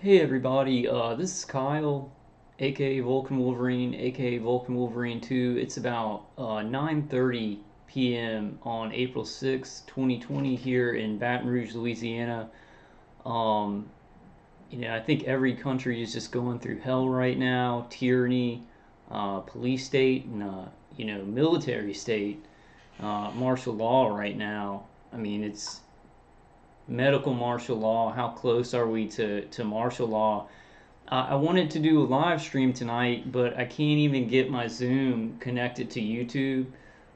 Hey everybody, this is Kyle, aka Vulcan Wolverine, aka Vulcan Wolverine 2. It's about 9:30 p.m. on April 6th, 2020 here in Baton Rouge, Louisiana. Um, I think every country is just going through hell right now, tyranny, police state, and military state, martial law right now. I mean, it's medical martial law. How close are we to martial law? I wanted to do a live stream tonight, but I can't even get my Zoom connected to YouTube.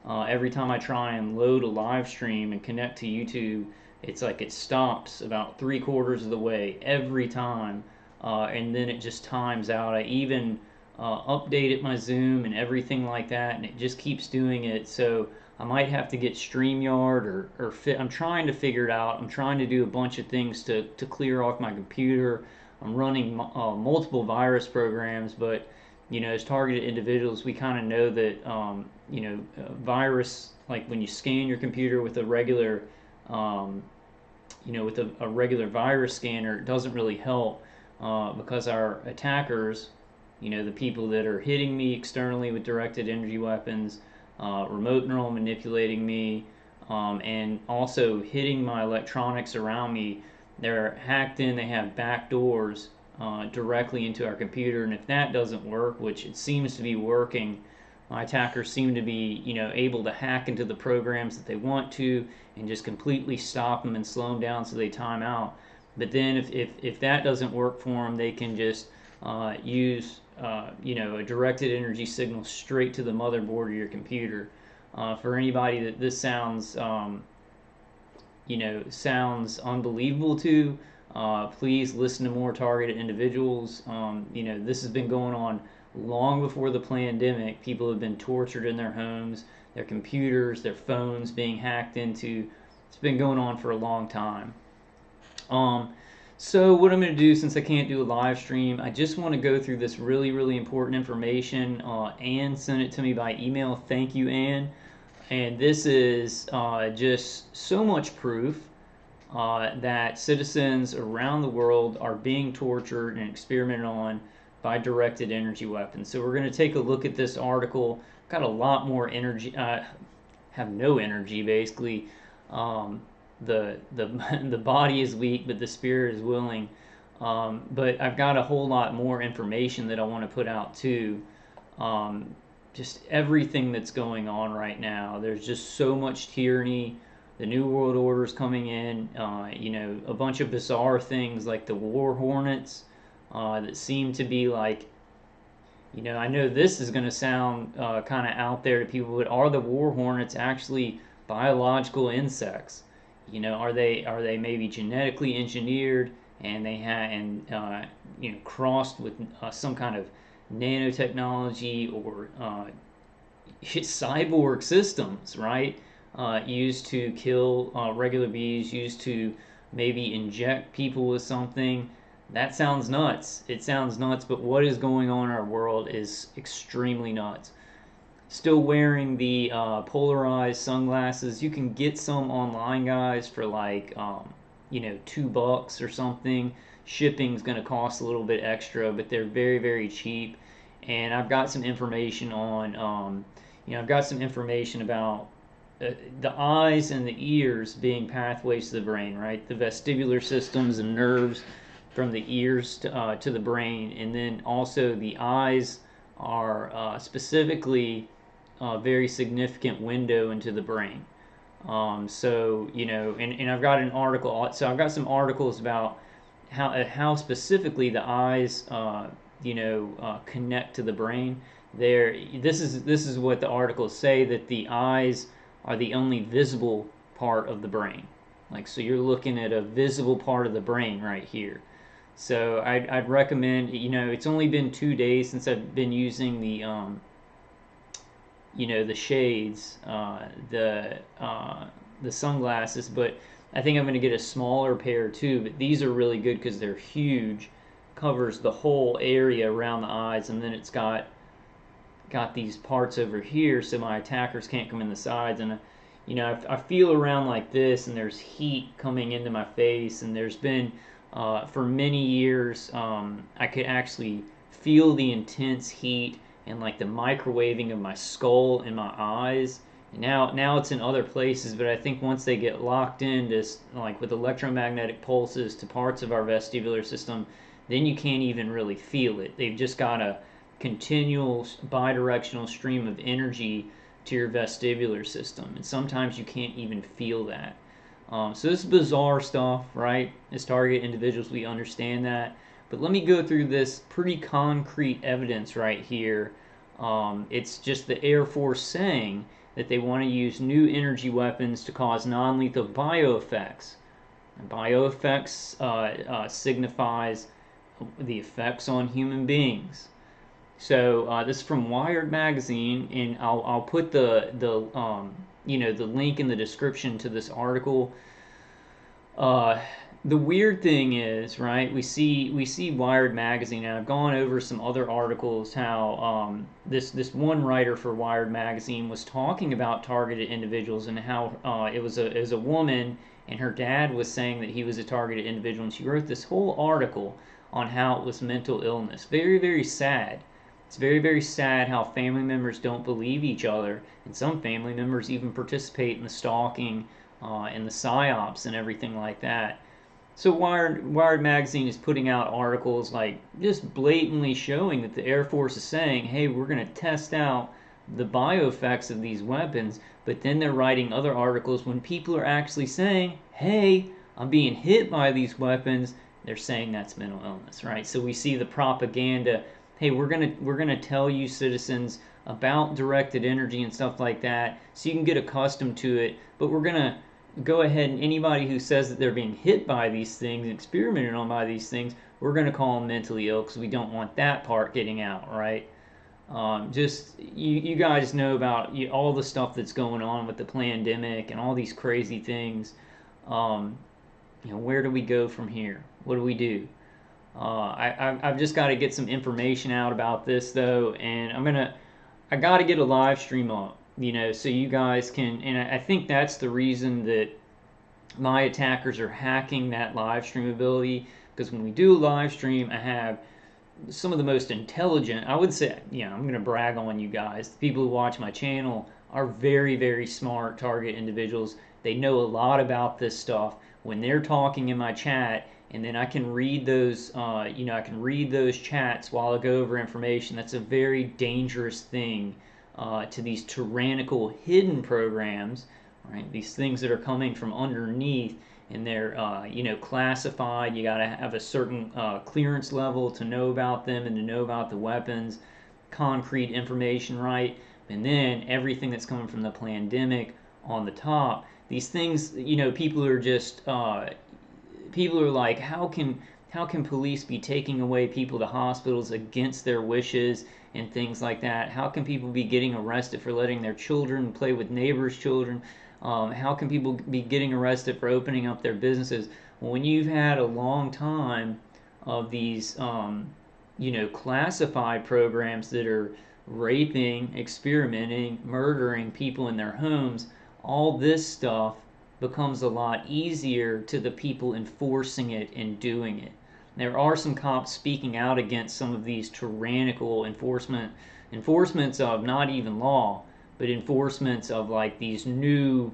Every time I try and load a live stream and connect to YouTube, it's like it stops about 3/4 of the way every time, and then it just times out. I even updated my Zoom and everything like that, and it just keeps doing it. So I might have to get StreamYard or fit. I'm trying to figure it out. I'm trying to do a bunch of things to clear off my computer. I'm running multiple virus programs, but as targeted individuals, we kind of know that virus, like when you scan your computer with a regular, um, with a regular virus scanner, it doesn't really help because our attackers, the people that are hitting me externally with directed energy weapons, remote neural manipulating me, and also hitting my electronics around me. They're hacked in, they have back doors directly into our computer, and if that doesn't work, which it seems to be working, my attackers seem to be, able to hack into the programs that they want to and just completely stop them and slow them down so they time out. But then if that doesn't work for them, they can just use a directed energy signal straight to the motherboard of your computer. For anybody that this sounds unbelievable to, please listen to more targeted individuals. This has been going on long before the pandemic. People have been tortured in their homes, their computers, their phones being hacked into. It's been going on for a long time. Um, so what I'm going to do, since I can't do a live stream, I just want to go through this really, really important information. Anne sent it to me by email. Thank you, Anne. And this is just so much proof that citizens around the world are being tortured and experimented on by directed energy weapons. So we're going to take a look at this article. Got a lot more energy, have no energy basically. The the body is weak, but the spirit is willing. But I've got a whole lot more information that I want to put out too. Just everything that's going on right now. There's just so much tyranny. The New World Order is coming in. A bunch of bizarre things like the war hornets that seem to be like, I know this is going to sound kind of out there to people, but are the war hornets actually biological insects? Are they maybe genetically engineered and they have and crossed with some kind of nanotechnology or cyborg systems, right? Used to kill regular bees, used to maybe inject people with something. That sounds nuts. It sounds nuts, but what is going on in our world is extremely nuts. Still wearing the polarized sunglasses. You can get some online, guys, for like $2 or something. Shipping's going to cost a little bit extra, but they're very, very cheap. And I've got some information on I've got some information about the eyes and the ears being pathways to the brain, right? The vestibular systems and nerves from the ears to the brain, and then also the eyes are specifically a very significant window into the brain. And I've got an article. So I've got some articles about how specifically the eyes, connect to the brain. This is what the articles say, that the eyes are the only visible part of the brain. Like, so you're looking at a visible part of the brain right here. So I'd recommend, it's only been 2 days since I've been using the shades, the sunglasses, but I think I'm going to get a smaller pair too. But these are really good because they're huge, covers the whole area around the eyes, and then it's got these parts over here so my attackers can't come in the sides. And I feel around like this, and there's heat coming into my face, and there's been For many years, I could actually feel the intense heat and like the microwaving of my skull and my eyes. And now it's in other places, but I think once they get locked in, just like with electromagnetic pulses to parts of our vestibular system, then you can't even really feel it. They've just got a continual bidirectional stream of energy to your vestibular system, and sometimes you can't even feel that. So this is bizarre stuff, right? As target individuals, we understand that. But let me go through this pretty concrete evidence right here. It's just the Air Force saying that they want to use new energy weapons to cause non-lethal bioeffects. And bioeffects signifies the effects on human beings. So this is from Wired magazine, and I'll put the link in the description to this article. Uh, the weird thing is, right? We see Wired magazine, and I've gone over some other articles how this one writer for Wired magazine was talking about targeted individuals and how it was a woman, and her dad was saying that he was a targeted individual, and she wrote this whole article on how it was mental illness. Very, very sad. It's very, very sad how family members don't believe each other, and some family members even participate in the stalking and the psyops and everything like that. So Wired magazine is putting out articles like just blatantly showing that the Air Force is saying, hey, we're going to test out the bioeffects of these weapons, but then they're writing other articles when people are actually saying, hey, I'm being hit by these weapons. They're saying that's mental illness, right? So we see the propaganda. Hey, we're gonna tell you citizens about directed energy and stuff like that, so you can get accustomed to it. But we're gonna go ahead, and anybody who says that they're being hit by these things, experimented on by these things, we're gonna call them mentally ill because we don't want that part getting out, right? Just you guys know about all the stuff that's going on with the pandemic and all these crazy things. Um, where do we go from here? What do we do? I've just got to get some information out about this though, and I got to get a live stream up, so you guys can, and I think that's the reason that my attackers are hacking that live stream ability, because when we do a live stream, I have some of the most intelligent, I would say, I'm going to brag on you guys. The people who watch my channel are very, very smart target individuals. They know a lot about this stuff. When they're talking in my chat, and then I can read those, I can read those chats while I go over information. That's a very dangerous thing to these tyrannical hidden programs, right? These things that are coming from underneath, and they're classified. You got to have a certain clearance level to know about them and to know about the weapons, concrete information, right? And then everything that's coming from the pandemic on the top. These things, people are just people are like, how can police be taking away people to hospitals against their wishes and things like that? How can people be getting arrested for letting their children play with neighbors' children? How can people be getting arrested for opening up their businesses? Well, when you've had a long time of these, classified programs that are raping, experimenting, murdering people in their homes, all this stuff becomes a lot easier to the people enforcing it and doing it. There are some cops speaking out against some of these tyrannical enforcements of not even law, but enforcements of like these new,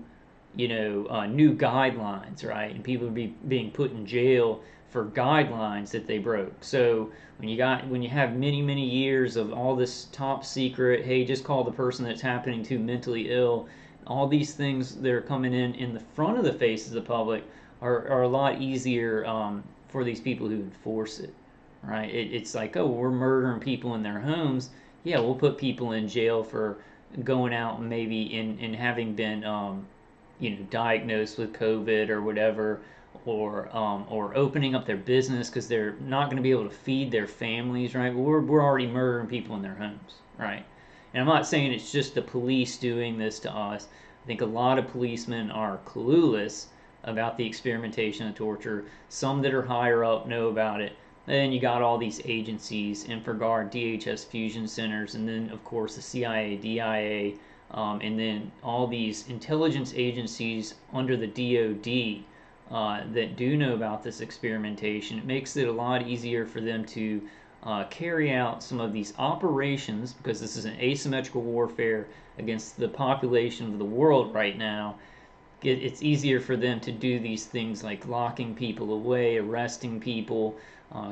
new guidelines, right? And people are being put in jail for guidelines that they broke. So when you have many, many years of all this top secret, hey, just call the person that's happening to mentally ill, all these things that are coming in the front of the face of the public are a lot easier for these people who enforce it, right? It's like, oh, we're murdering people in their homes. Yeah, we'll put people in jail for going out and maybe in having been diagnosed with COVID or whatever, or opening up their business because they're not going to be able to feed their families, right? Well, we're already murdering people in their homes, right? And I'm not saying it's just the police doing this to us. I think a lot of policemen are clueless about the experimentation of torture. Some that are higher up know about it. And then you got all these agencies, InfraGard, DHS fusion centers, and then of course the CIA, DIA, and then all these intelligence agencies under the DoD that do know about this experimentation, it makes it a lot easier for them to carry out some of these operations, because this is an asymmetrical warfare against the population of the world right now. It's easier for them to do these things like locking people away, arresting people,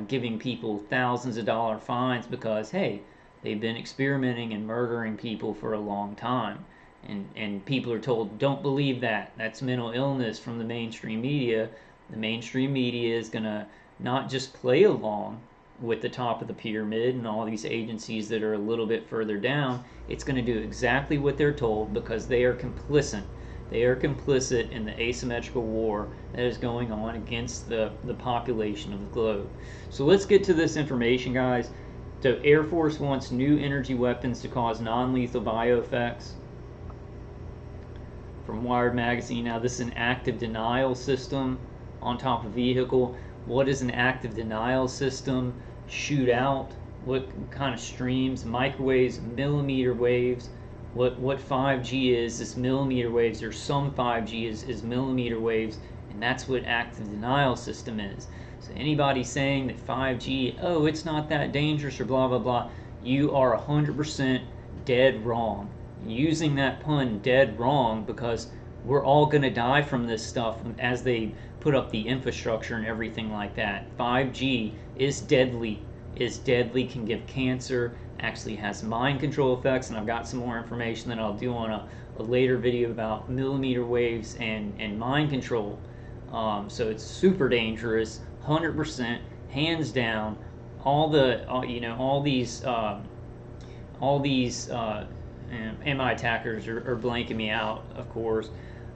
giving people thousands of dollar fines because, hey, they've been experimenting and murdering people for a long time. And people are told, don't believe that. That's mental illness from the mainstream media. The mainstream media is going to not just play along with the top of the pyramid and all these agencies that are a little bit further down. It's going to do exactly what they're told because they are complicit. They are complicit in the asymmetrical war that is going on against the population of the globe. So let's get to this information, guys. So Air Force wants new energy weapons to cause non-lethal bioeffects. From Wired Magazine. Now this is an active denial system on top of vehicle. What is an active denial system? Shoot out. What kind of streams? Microwaves, millimeter waves. What 5G is millimeter waves, or some 5G is millimeter waves, and that's what active denial system is. So anybody saying that 5G, oh, it's not that dangerous or blah, blah, blah, you are 100% dead wrong. Using that pun, dead wrong, because we're all going to die from this stuff as they put up the infrastructure and everything like that. 5G is deadly, can give cancer, actually has mind control effects, and I've got some more information that I'll do on a later video about millimeter waves and mind control. So it's super dangerous, 100%, hands down. All these MI attackers are blanking me out, of course,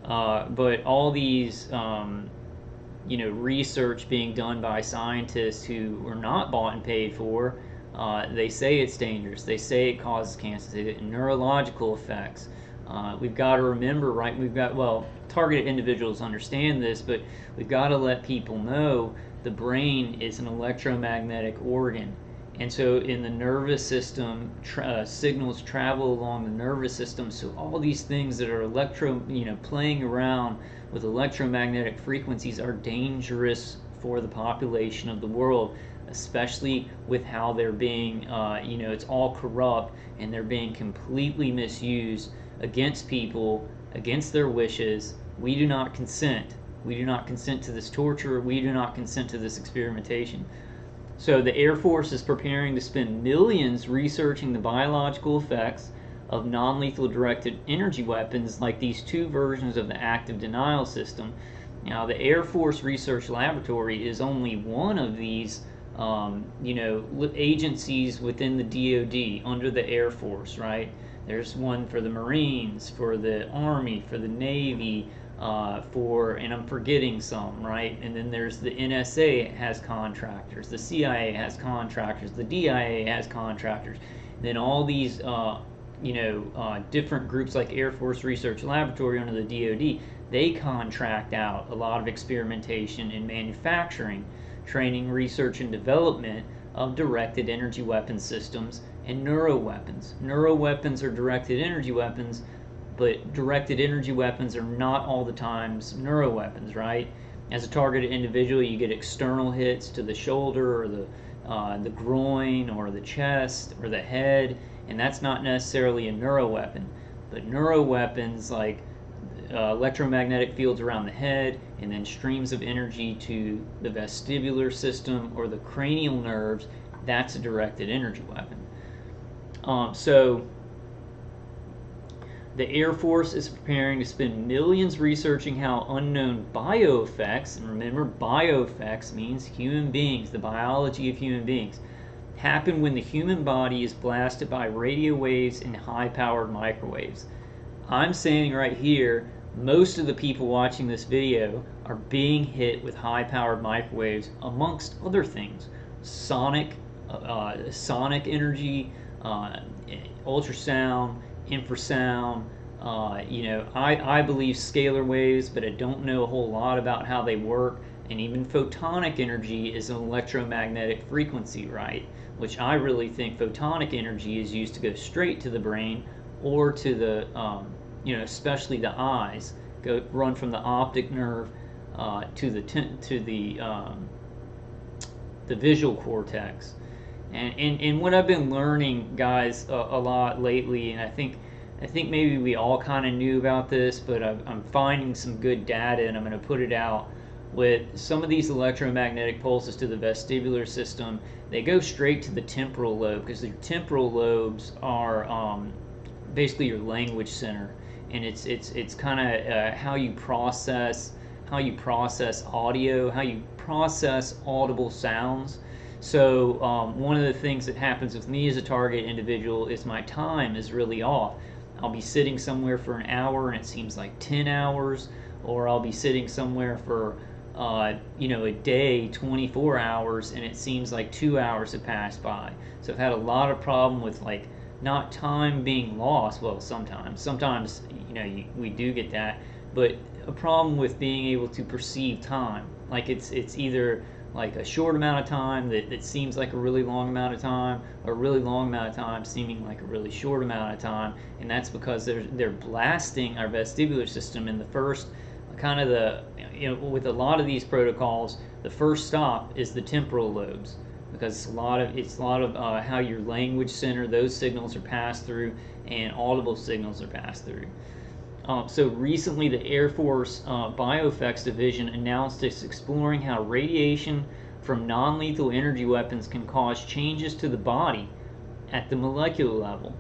but all these research being done by scientists who are not bought and paid for. They say it's dangerous. They say it causes cancer, neurological effects. We've got to remember, right? Targeted individuals understand this, but we've got to let people know the brain is an electromagnetic organ. And so in the nervous system, signals travel along the nervous system. So all these things that are playing around with electromagnetic frequencies are dangerous for the population of the world, especially with how they're being, it's all corrupt and they're being completely misused against people, against their wishes. We do not consent. We do not consent to this torture. We do not consent to this experimentation. So the Air Force is preparing to spend millions researching the biological effects of non-lethal directed energy weapons like these two versions of the active denial system. Now the Air Force Research Laboratory is only one of these agencies within the DoD under the Air Force, right? There's one for the Marines, for the Army, for the Navy, and I'm forgetting some, right? And then there's the NSA has contractors, the CIA has contractors, the DIA has contractors. And then all these, different groups like Air Force Research Laboratory under the DoD, they contract out a lot of experimentation in manufacturing, training, research, and development of directed energy weapon systems and neuroweapons. Neuroweapons are directed energy weapons, but directed energy weapons are not all the times neuroweapons, right? As a targeted individual, you get external hits to the shoulder or the groin or the chest or the head, and that's not necessarily a neuroweapon. But neuroweapons like electromagnetic fields around the head and then streams of energy to the vestibular system or the cranial nerves, that's a directed energy weapon. So the Air Force is preparing to spend millions researching how unknown bioeffects, and remember bioeffects means human beings, the biology of human beings, happen when the human body is blasted by radio waves and high-powered microwaves. I'm saying right here, most of the people watching this video are being hit with high-powered microwaves, amongst other things. Sonic energy, ultrasound, infrasound, I believe scalar waves, but I don't know a whole lot about how they work. And even photonic energy is an electromagnetic frequency, right? Which I really think photonic energy is used to go straight to the brain or to the, especially the eyes, run from the optic nerve the visual cortex. And what I've been learning, guys, a lot lately, and I think maybe we all kind of knew about this, but I'm finding some good data, and I'm going to put it out. With some of these electromagnetic pulses to the vestibular system, they go straight to the temporal lobe, because the temporal lobes are basically your language center, and it's kind of how you process audio, how you process audible sounds. So one of the things that happens with me as a target individual is my time is really off. I'll be sitting somewhere for an hour and it seems like 10 hours, or I'll be sitting somewhere for a day, 24 hours, and it seems like 2 hours have passed by. So I've had a lot of problem with like not time being lost. Well, sometimes we do get that, but a problem with being able to perceive time. Like it's either like a short amount of time that seems like a really long amount of time, or a really long amount of time seeming like a really short amount of time, and that's because they're blasting our vestibular system in the first kind of with a lot of these protocols, the first stop is the temporal lobes, because it's a lot of how your language center, those signals are passed through, and audible signals are passed through. So recently, the Air Force Bioeffects Division announced it's exploring how radiation from non-lethal energy weapons can cause changes to the body at the molecular level.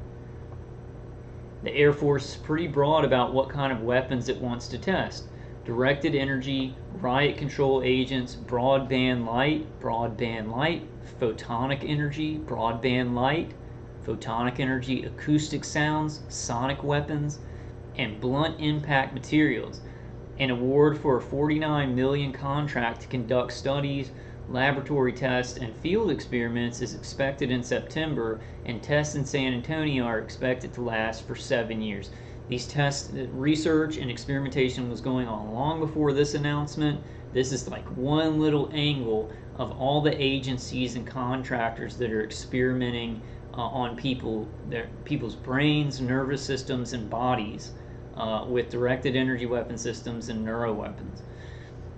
The Air Force is pretty broad about what kind of weapons it wants to test. Directed energy, riot control agents, broadband light, photonic energy, photonic energy, acoustic sounds, sonic weapons, and blunt impact materials. An award for a $49 million contract to conduct studies, laboratory tests, and field experiments is expected in September, and tests in San Antonio are expected to last for 7 years. These tests, research, and experimentation was going on long before this announcement. This is like one little angle of all the agencies and contractors that are experimenting on people's brains, nervous systems, and bodies with directed energy weapon systems and neuroweapons.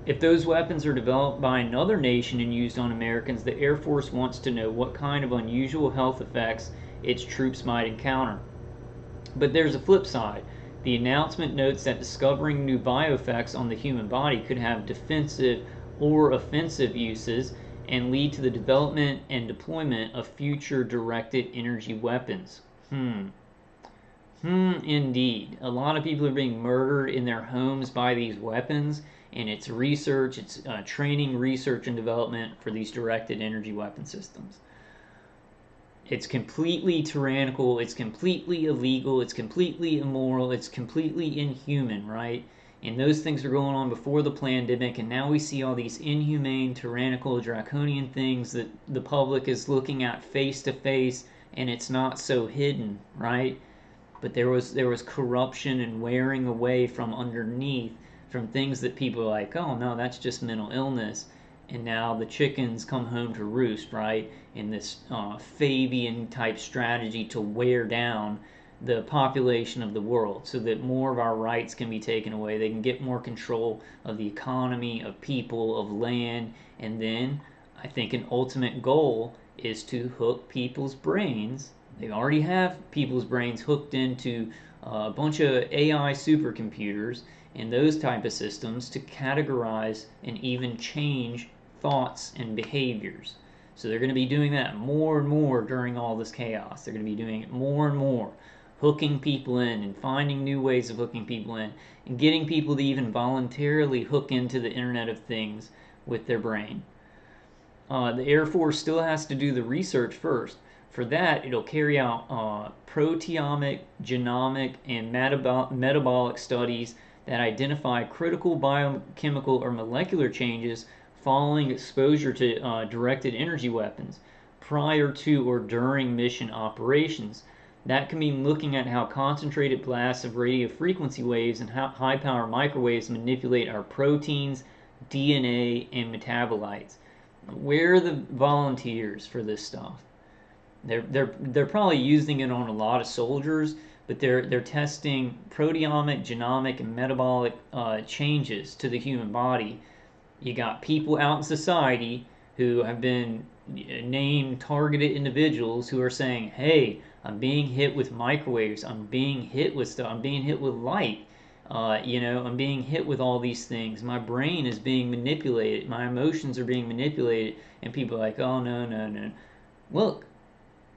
If those weapons are developed by another nation and used on Americans, the Air Force wants to know what kind of unusual health effects its troops might encounter. But there's a flip side. The announcement notes that discovering new bioeffects on the human body could have defensive or offensive uses and lead to the development and deployment of future directed energy weapons. Indeed. A lot of people are being murdered in their homes by these weapons, and it's training, research, and development for these directed energy weapon systems. It's completely tyrannical, it's completely illegal, it's completely immoral, it's completely inhuman, right? And those things are going on before the pandemic, and now we see all these inhumane, tyrannical, draconian things that the public is looking at face to face, and it's not so hidden, right? But there was corruption and wearing away from underneath, from things that people are like, oh no, that's just mental illness. And now the chickens come home to roost, right? In this Fabian type strategy to wear down the population of the world so that more of our rights can be taken away. They can get more control of the economy, of people, of land. And then I think an ultimate goal is to hook people's brains. They already have people's brains hooked into a bunch of AI supercomputers and those type of systems to categorize and even change thoughts and behaviors. So they're going to be doing that more and more during all this chaos. They're going to be doing it more and more, hooking people in and finding new ways of hooking people in and getting people to even voluntarily hook into the Internet of Things with their brain. The Air Force still has to do the research first. For that, it'll carry out proteomic, genomic, and metabolic studies that identify critical biochemical or molecular changes following exposure to directed energy weapons prior to or during mission operations. That can mean looking at how concentrated blasts of radio frequency waves and high power microwaves manipulate our proteins, DNA, and metabolites. Where are the volunteers for this stuff? They're probably using it on a lot of soldiers, but they're testing proteomic, genomic, and metabolic changes to the human body. You got people out in society who have been named targeted individuals who are saying, hey, I'm being hit with microwaves, I'm being hit with stuff, I'm being hit with light, I'm being hit with all these things. My brain is being manipulated, my emotions are being manipulated, and people are like, oh, no, no, no. Look,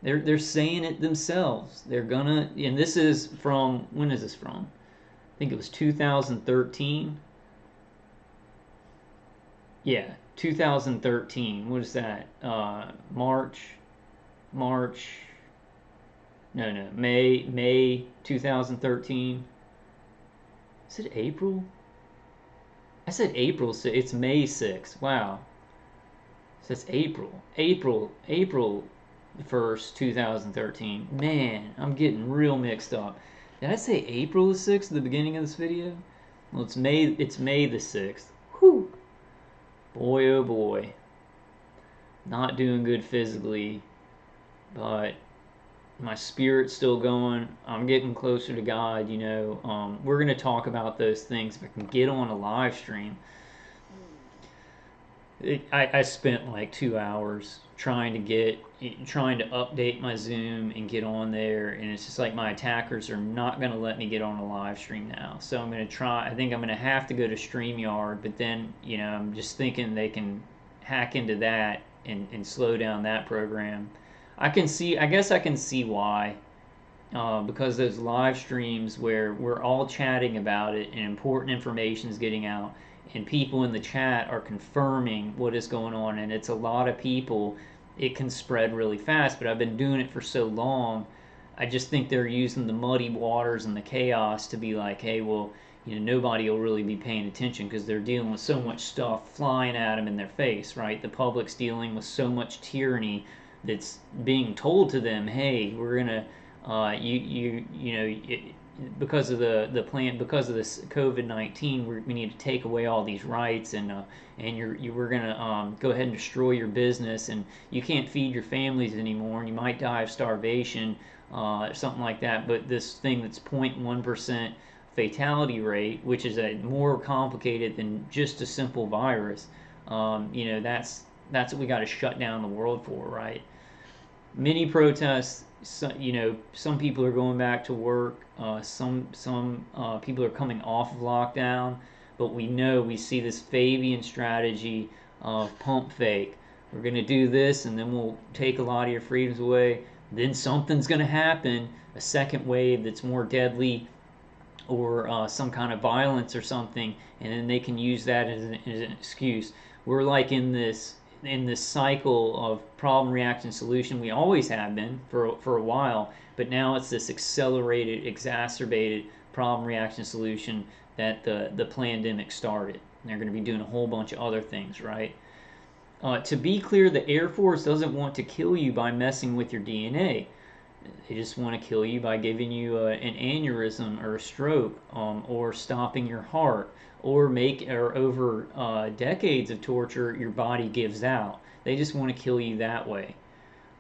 they're saying it themselves. They're gonna, and this is from, when is this from? I think it was 2013. Yeah, 2013. What is that? March. No, no, May 2013. Is it April? I said April. So it's May 6th. Wow. So it's April 1st, 2013. Man, I'm getting real mixed up. Did I say April the 6th at the beginning of this video? Well, it's May the 6th. Whew. Boy, oh boy. Not doing good physically, but my spirit's still going. I'm getting closer to God, We're going to talk about those things if I can get on a live stream. I spent like 2 hours trying to update my Zoom and get on there, and it's just like my attackers are not going to let me get on a live stream now. So I'm going to try. I think I'm going to have to go to StreamYard, but then I'm just thinking they can hack into that and slow down that program. I guess I can see why. Because those live streams where we're all chatting about it and important information is getting out, and people in the chat are confirming what is going on, and it's a lot of people, it can spread really fast. But I've been doing it for so long, I just think they're using the muddy waters and the chaos to be like, hey, well, nobody will really be paying attention because they're dealing with so much stuff flying at them in their face, right? The public's dealing with so much tyranny that's being told to them, hey, we're gonna because of the plan, because of this COVID-19, we need to take away all these rights, and we're gonna go ahead and destroy your business, and you can't feed your families anymore, and you might die of starvation, something like that. But this thing that's 0.1% fatality rate, which is more complicated than just a simple virus, that's what we got to shut down the world for, right? Many protests. Some people are going back to work. Some people are coming off of lockdown, but we see this Fabian strategy of pump fake. We're gonna do this, and then we'll take a lot of your freedoms away. Then something's gonna happen, a second wave that's more deadly, or some kind of violence or something, and then they can use that as an excuse. We're like in this cycle of problem, reaction, solution. We always have been for a while, but now it's this accelerated, exacerbated problem, reaction, solution that the pandemic started. And they're going to be doing a whole bunch of other things, right? To be clear, the Air Force doesn't want to kill you by messing with your DNA. They just want to kill you by giving you an aneurysm or a stroke, or stopping your heart, or over decades of torture, your body gives out. They just want to kill you that way.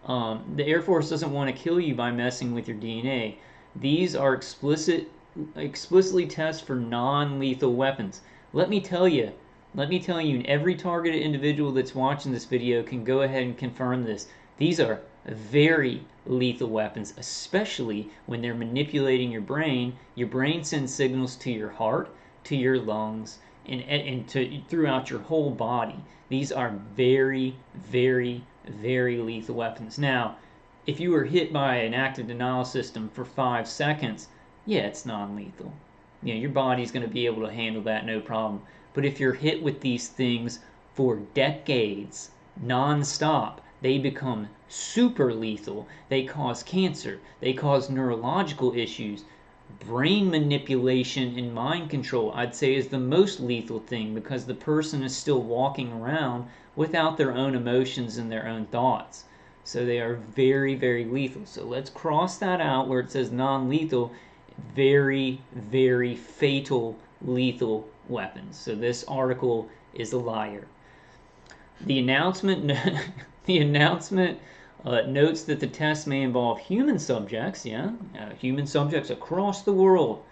The Air Force doesn't want to kill you by messing with your DNA. These are explicitly tests for non-lethal weapons. Let me tell you, and every targeted individual that's watching this video can go ahead and confirm this. These are very lethal weapons, especially when they're manipulating your brain. Your brain sends signals to your heart, to your lungs, and throughout your whole body. These are very, very, very lethal weapons. Now, if you were hit by an active denial system for 5 seconds, yeah, it's non-lethal. Your body's going to be able to handle that, no problem. But if you're hit with these things for decades, non-stop, they become super lethal. They cause cancer. They cause neurological issues. Brain manipulation and mind control, I'd say, is the most lethal thing, because the person is still walking around without their own emotions and their own thoughts. So they are very, very lethal. So let's cross that out where it says non-lethal. Very, very fatal, lethal weapons. So this article is a liar. The announcement Notes that the test may involve human subjects, human subjects across the world.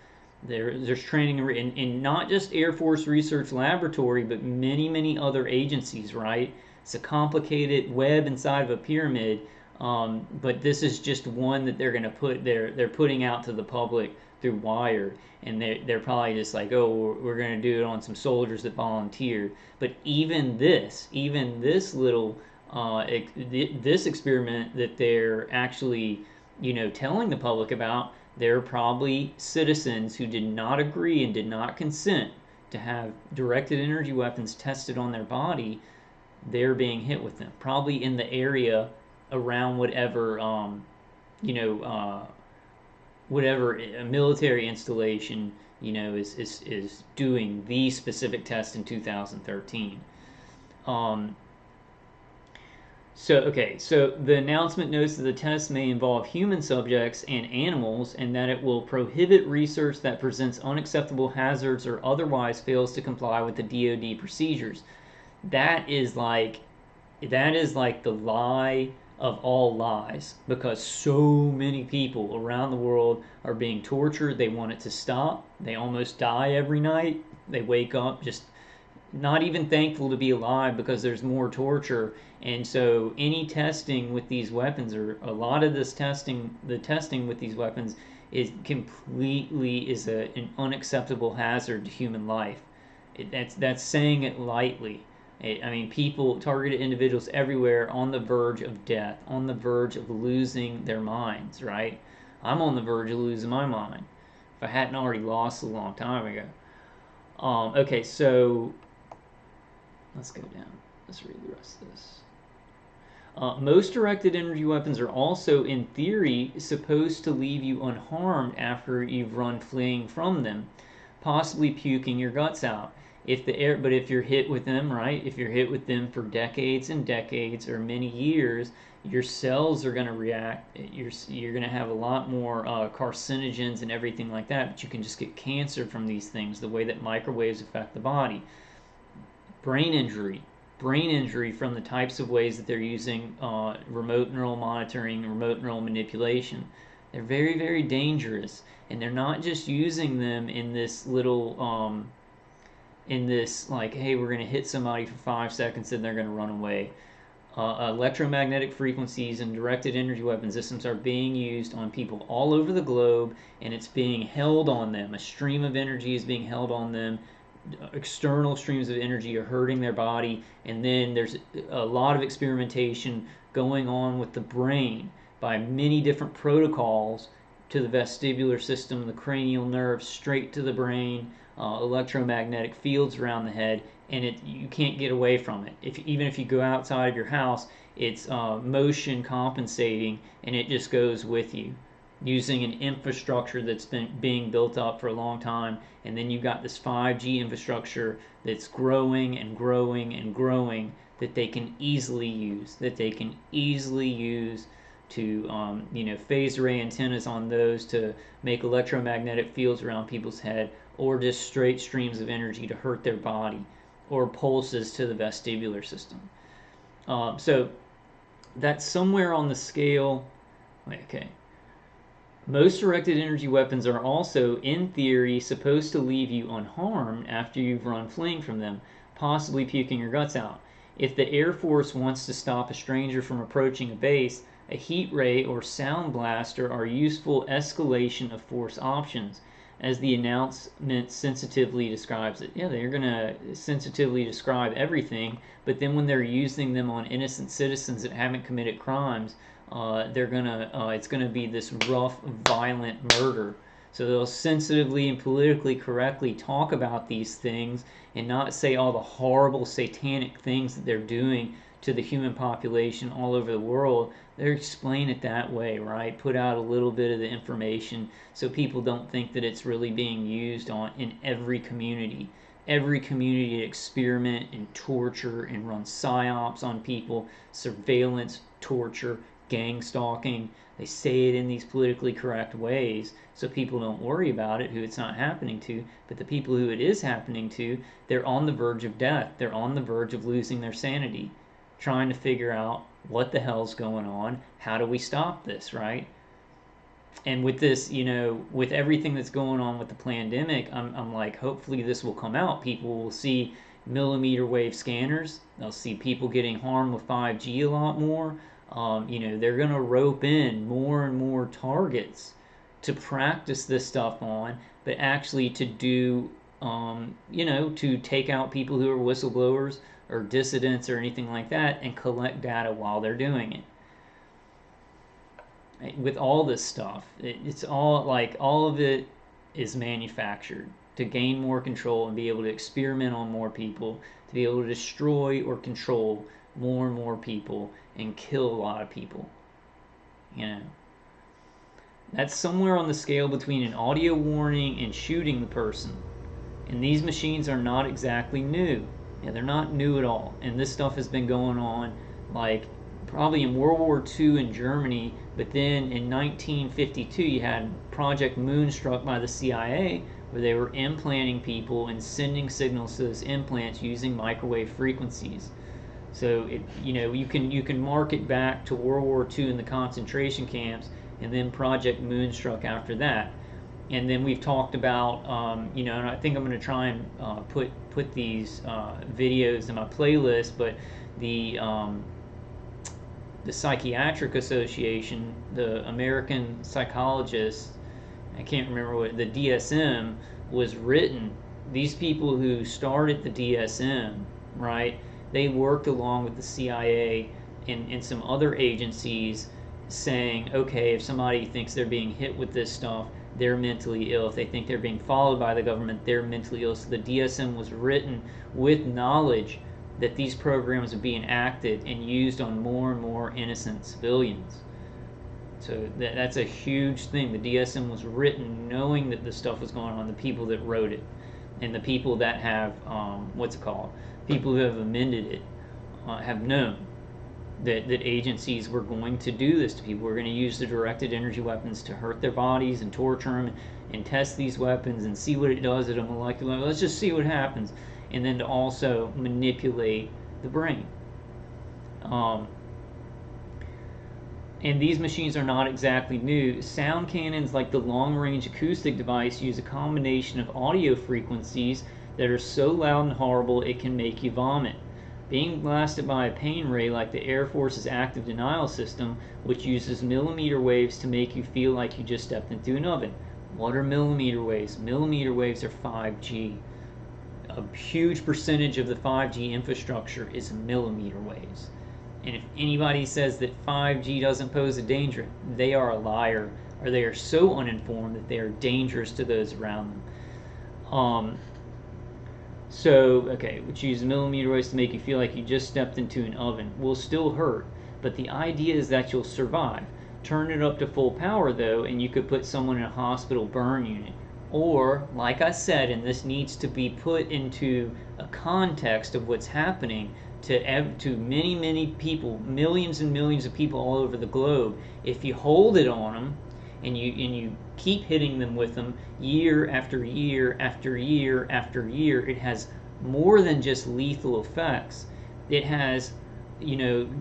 There's training in not just Air Force Research Laboratory, but many, many other agencies, right? It's a complicated web inside of a pyramid, but this is just one that they're going to they're putting out to the public through Wired, and they're probably just like, oh, we're going to do it on some soldiers that volunteer. But even this little this experiment that they're actually, telling the public about, there are probably citizens who did not agree and did not consent to have directed energy weapons tested on their body. They're being hit with them, probably in the area around whatever, you know, whatever military installation, is doing the specific test in 2013. Um, so the announcement notes that the test may involve human subjects and animals, and that it will prohibit research that presents unacceptable hazards or otherwise fails to comply with the DoD procedures. That is like the lie of all lies, because so many people around the world are being tortured. They want it to stop. They almost die every night. They wake up just not even thankful to be alive because there's more torture. And so any testing with these weapons, or a lot of this testing, the testing with these weapons, is completely an unacceptable hazard to human life. That's saying it lightly. I mean, people, targeted individuals everywhere, on the verge of death, on the verge of losing their minds, right? I'm on the verge of losing my mind, if I hadn't already lost a long time ago. Okay, so let's go down. Let's read the rest of this. Most directed energy weapons are also, in theory, supposed to leave you unharmed after you've run fleeing from them, possibly puking your guts out. But if you're hit with them, right? If you're hit with them for decades and decades or many years, your cells are going to react. You're going to have a lot more carcinogens and everything like that. But you can just get cancer from these things, the way that microwaves affect the body. Brain injury from the types of ways that they're using remote neural monitoring, remote neural manipulation. They're very, very dangerous, and they're not just using them in this little like, hey, we're going to hit somebody for 5 seconds and they're going to run away. Electromagnetic frequencies and directed energy weapon systems are being used on people all over the globe, and it's being held on them. A stream of energy is being held on them. External streams of energy are hurting their body, and then there's a lot of experimentation going on with the brain by many different protocols to the vestibular system, the cranial nerves, straight to the brain, electromagnetic fields around the head, and you can't get away from it. Even if you go outside of your house, it's motion compensating, and it just goes with you, using an infrastructure that's been being built up for a long time. And then you've got this 5G infrastructure that's growing and growing and growing, that they can easily use, to phase array antennas on those to make electromagnetic fields around people's head, or just straight streams of energy to hurt their body, or pulses to the vestibular system. So that's somewhere on the scale. Okay. Most directed energy weapons are also, in theory, supposed to leave you unharmed after you've run fleeing from them, possibly puking your guts out. If the Air Force wants to stop a stranger from approaching a base, a heat ray or sound blaster are useful escalation of force options, as the announcement sensitively describes it. Yeah, they're going to sensitively describe everything, but then when they're using them on innocent citizens that haven't committed crimes, it's gonna be this rough, violent murder. So they'll sensitively and politically correctly talk about these things and not say all the horrible satanic things that they're doing to the human population all over the world. They explain it that way, right? Put out a little bit of the information so people don't think that it's really being used in every community. Every community experiment and torture and run psyops on people, surveillance, torture, gang stalking. They say it in these politically correct ways so people don't worry about it, who it's not happening to. But the people who it is happening to, they're on the verge of death. They're on the verge of losing their sanity, trying to figure out what the hell's going on? How do we stop this, right? And with this, with everything that's going on with the pandemic, I'm like, hopefully this will come out. People will see millimeter wave scanners. They'll see people getting harmed with 5G a lot more. They're going to rope in more and more targets to practice this stuff on, but actually to do, to take out people who are whistleblowers or dissidents or anything like that and collect data while they're doing it. With all this stuff, it's all like all of it is manufactured to gain more control and be able to experiment on more people, to be able to destroy or control more and more people and kill a lot of people. You know, that's somewhere on the scale between an audio warning and shooting the person. And these machines are not exactly new. Yeah, they're not new at all. And this stuff has been going on like probably in World War II in Germany, but then in 1952 you had Project Moonstruck by the CIA, where they were implanting people and sending signals to those implants using microwave frequencies. So you can mark it back to World War II in the concentration camps, and then Project Moonstruck after that. And then we've talked about, and I think I'm going to try and put these videos in my playlist, but the the Psychiatric Association, the American Psychologists, I can't remember what, the DSM was written. These people who started the DSM, right, they worked along with the CIA and some other agencies saying, okay, if somebody thinks they're being hit with this stuff, they're mentally ill. If they think they're being followed by the government, they're mentally ill. So the DSM was written with knowledge that these programs are being acted and used on more and more innocent civilians. So that's a huge thing. The DSM was written knowing that this stuff was going on, the people that wrote it, and the people that have, people who have amended it have known that agencies were going to do this to people. We're going to use the directed energy weapons to hurt their bodies and torture them and test these weapons and see what it does at a molecular level. Let's just see what happens. And then to also manipulate the brain. And these machines are not exactly new. Sound cannons like the long-range acoustic device use a combination of audio frequencies that are so loud and horrible it can make you vomit. Being blasted by a pain ray like the Air Force's active denial system, which uses millimeter waves to make you feel like you just stepped into an oven. What are millimeter waves? Millimeter waves are 5G. A huge percentage of the 5G infrastructure is millimeter waves. And if anybody says that 5G doesn't pose a danger, they are a liar, or they are so uninformed that they are dangerous to those around them. Which uses millimeter waves to make you feel like you just stepped into an oven. Will still hurt, but the idea is that you'll survive. Turn it up to full power though, and you could put someone in a hospital burn unit. Or, like I said, and this needs to be put into a context of what's happening to many, many people, millions and millions of people all over the globe. If you hold it on them and you keep hitting them with them year after year after year after year, it has more than just lethal effects. It has,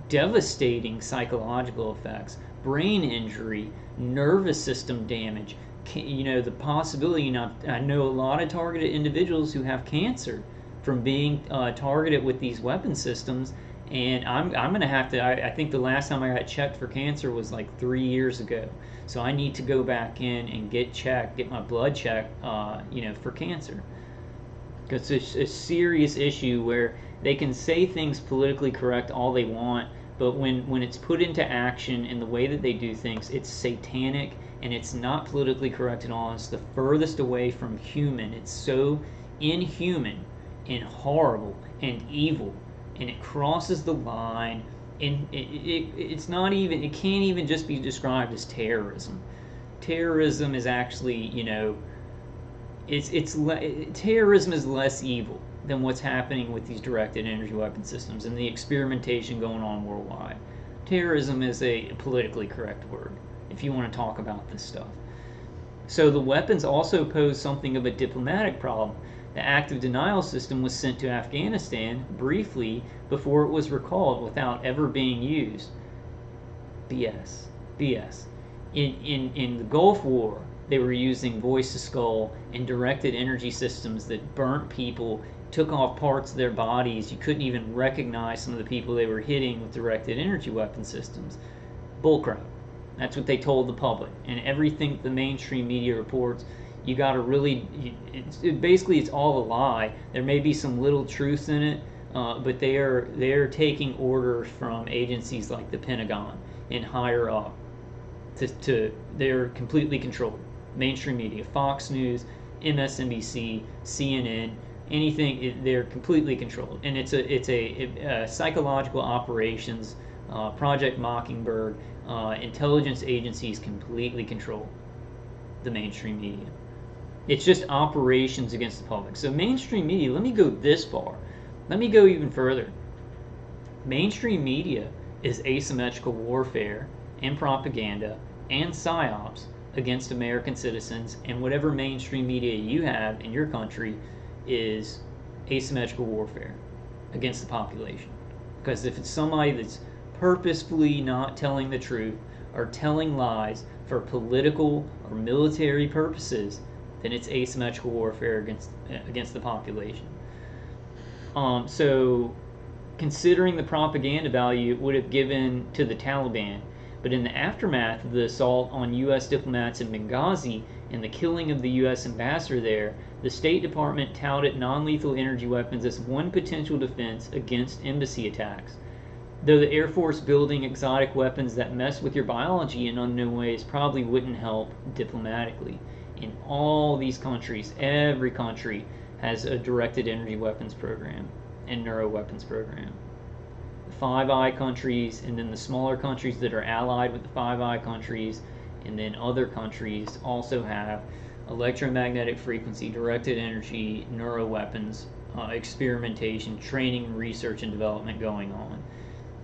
devastating psychological effects, brain injury, nervous system damage. The possibility, I know a lot of targeted individuals who have cancer from being targeted with these weapon systems, and I'm going to have to, I think the last time I got checked for cancer was like 3 years ago, so I need to go back in and get my blood checked, for cancer, because it's a serious issue where they can say things politically correct all they want, but when it's put into action in the way that they do things, it's satanic. And it's not politically correct at all. It's the furthest away from human. It's so inhuman and horrible and evil, and it crosses the line. And it's not even. It can't even just be described as terrorism. Terrorism is actually, terrorism is less evil than what's happening with these directed energy weapon systems and the experimentation going on worldwide. Terrorism is a politically correct word if you want to talk about this stuff. So the weapons also pose something of a diplomatic problem. The active denial system was sent to Afghanistan briefly before it was recalled without ever being used. BS. BS. In the Gulf War, they were using voice to skull and directed energy systems that burnt people, took off parts of their bodies. You couldn't even recognize some of the people they were hitting with directed energy weapon systems. Bullcrap. That's what they told the public. And everything the mainstream media reports, you got to really, basically it's all a lie. There may be some little truth in it, but they are taking orders from agencies like the Pentagon and higher up. They're completely controlled. Mainstream media, Fox News, MSNBC, CNN, anything, they're completely controlled. And it's a psychological operations, Project Mockingbird, intelligence agencies completely control the mainstream media. It's just operations against the public. So mainstream media, let me go this far. Let me go even further. Mainstream media is asymmetrical warfare and propaganda and psyops against American citizens, and whatever mainstream media you have in your country is asymmetrical warfare against the population. Because if it's somebody that's purposefully not telling the truth or telling lies for political or military purposes, then it's asymmetrical warfare against the population. So considering the propaganda value it would have given to the Taliban, but in the aftermath of the assault on U.S. diplomats in Benghazi and the killing of the U.S. ambassador there, the State Department touted non-lethal energy weapons as one potential defense against embassy attacks. Though the Air Force building exotic weapons that mess with your biology in unknown ways probably wouldn't help diplomatically. In all these countries, every country has a directed energy weapons program and neuroweapons program. The Five Eye countries, and then the smaller countries that are allied with the Five Eye countries, and then other countries also have electromagnetic frequency, directed energy, neuroweapons, experimentation, training, research, and development going on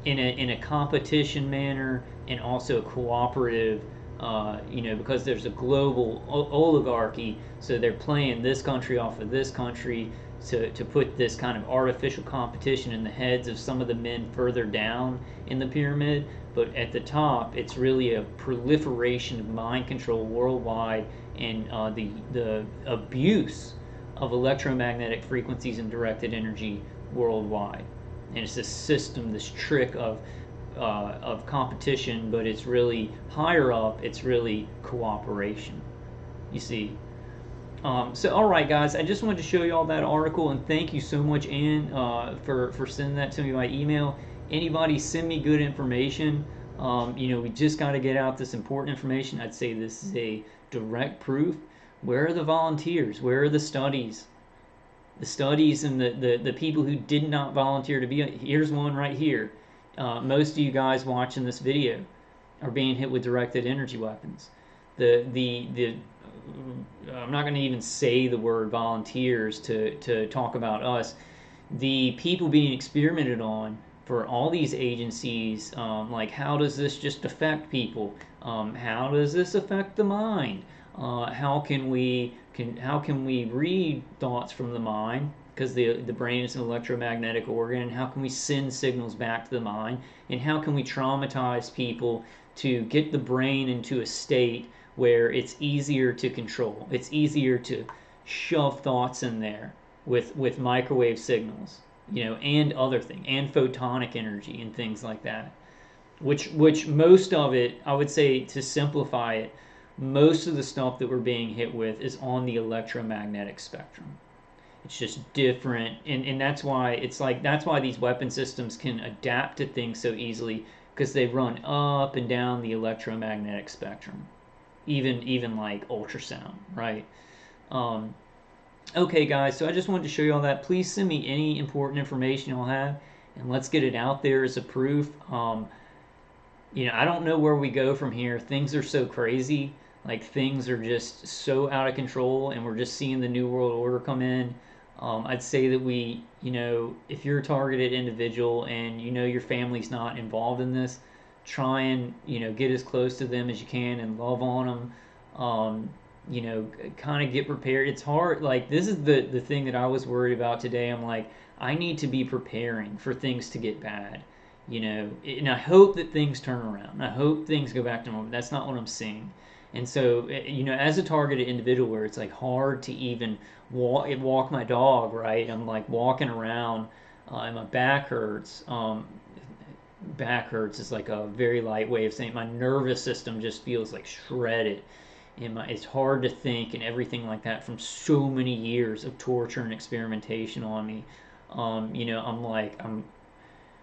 in a competition manner, and also a cooperative, because there's a global oligarchy, so they're playing this country off of this country to put this kind of artificial competition in the heads of some of the men further down in the pyramid. But at the top, it's really a proliferation of mind control worldwide, and the abuse of electromagnetic frequencies and directed energy worldwide. And it's this system, this trick of competition, but it's really higher up. It's really cooperation. You see. So, all right, guys, I just wanted to show you all that article, and thank you so much, Ann, for sending that to me by email. Anybody send me good information. We just got to get out this important information. I'd say this is a direct proof. Where are the volunteers? Where are the studies? The studies and the people who did not volunteer to be. Here's one right here. Most of you guys watching this video are being hit with directed energy weapons. I'm not going to even say the word volunteers to talk about us. The people being experimented on for all these agencies, like how does this just affect people? How does this affect the mind? How can we read thoughts from the mind? Because the brain is an electromagnetic organ. How can we send signals back to the mind? And how can we traumatize people to get the brain into a state where it's easier to control? It's easier to shove thoughts in there with microwave signals, and other things, and photonic energy and things like that. Which most of it, I would say, to simplify it, most of the stuff that we're being hit with is on the electromagnetic spectrum. It's just different, and that's why these weapon systems can adapt to things so easily, because they run up and down the electromagnetic spectrum, even like ultrasound, right? Okay, guys, so I just wanted to show you all that. Please send me any important information you'll have, and let's get it out there as a proof. I don't know where we go from here. Things are so crazy. Like, things are just so out of control, and we're just seeing the New World Order come in. I'd say that if you're a targeted individual and your family's not involved in this, try and get as close to them as you can and love on them. kind of get prepared. It's hard. Like, this is the thing that I was worried about today. I'm like, I need to be preparing for things to get bad, and I hope that things turn around. I hope things go back to normal. That's not what I'm seeing. And so, as a targeted individual, where it's like hard to even walk my dog, right? I'm like walking around, and my back hurts. Back hurts is like a very light way of saying my nervous system just feels like shredded, and it's hard to think and everything like that from so many years of torture and experimentation on me. I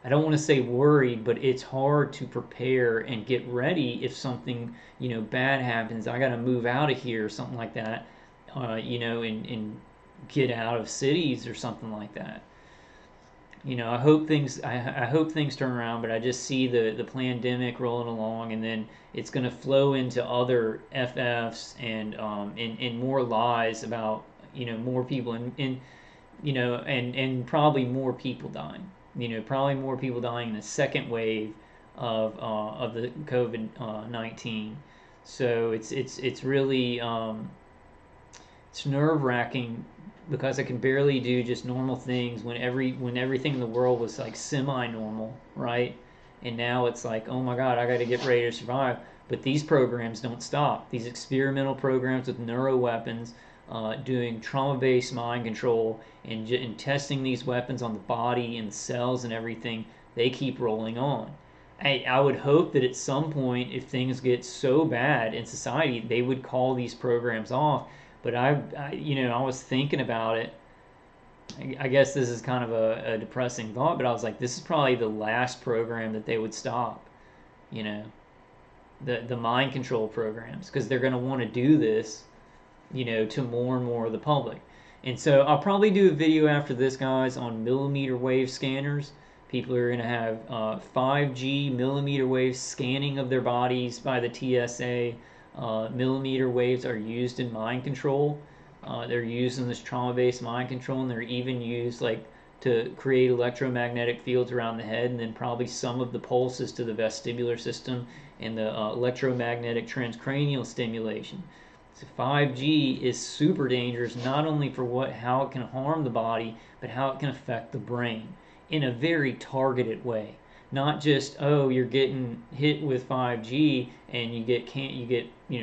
don't want to say worried, but it's hard to prepare and get ready if something bad happens. I got to move out of here or something like that, and get out of cities or something like that. I hope things turn around, but I just see the pandemic rolling along, and then it's going to flow into other FFs and more lies about more people and probably more people dying. Probably more people dying in the second wave of the COVID-19. So it's really it's nerve wracking because I can barely do just normal things when everything in the world was like semi normal, right? And now it's like, oh my God, I got to get ready to survive. But these programs don't stop. These experimental programs with neuro weapons, doing trauma-based mind control, and testing these weapons on the body and the cells and everything, they keep rolling on. I would hope that at some point, if things get so bad in society, they would call these programs off. But I was thinking about it. I guess this is kind of a depressing thought, but I was like, this is probably the last program that they would stop. You know, the mind control programs, because they're going to want to do this, to more and more of the public. And so I'll probably do a video after this, guys, on millimeter wave scanners. People are going to have 5G millimeter wave scanning of their bodies by the TSA. Millimeter waves are used in mind control. They're used in this trauma-based mind control, and they're even used like to create electromagnetic fields around the head, and then probably some of the pulses to the vestibular system and the electromagnetic transcranial stimulation. So 5G is super dangerous, not only for how it can harm the body, but how it can affect the brain in a very targeted way. Not just, oh, you're getting hit with 5G and you get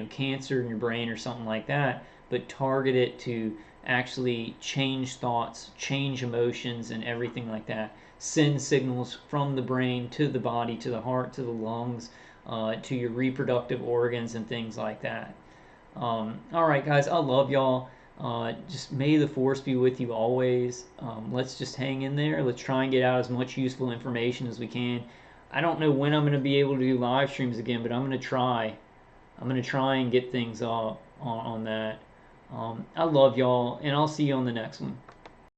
cancer in your brain or something like that, but target it to actually change thoughts, change emotions, and everything like that. Send signals from the brain to the body, to the heart, to the lungs, to your reproductive organs and things like that. All right, guys, I love y'all. Just may the force be with you always. Let's just hang in there. Let's try and get out as much useful information as we can. I don't know when I'm going to be able to do live streams again, but I'm going to try. I'm going to try and get things on that. I love y'all, and I'll see you on the next one.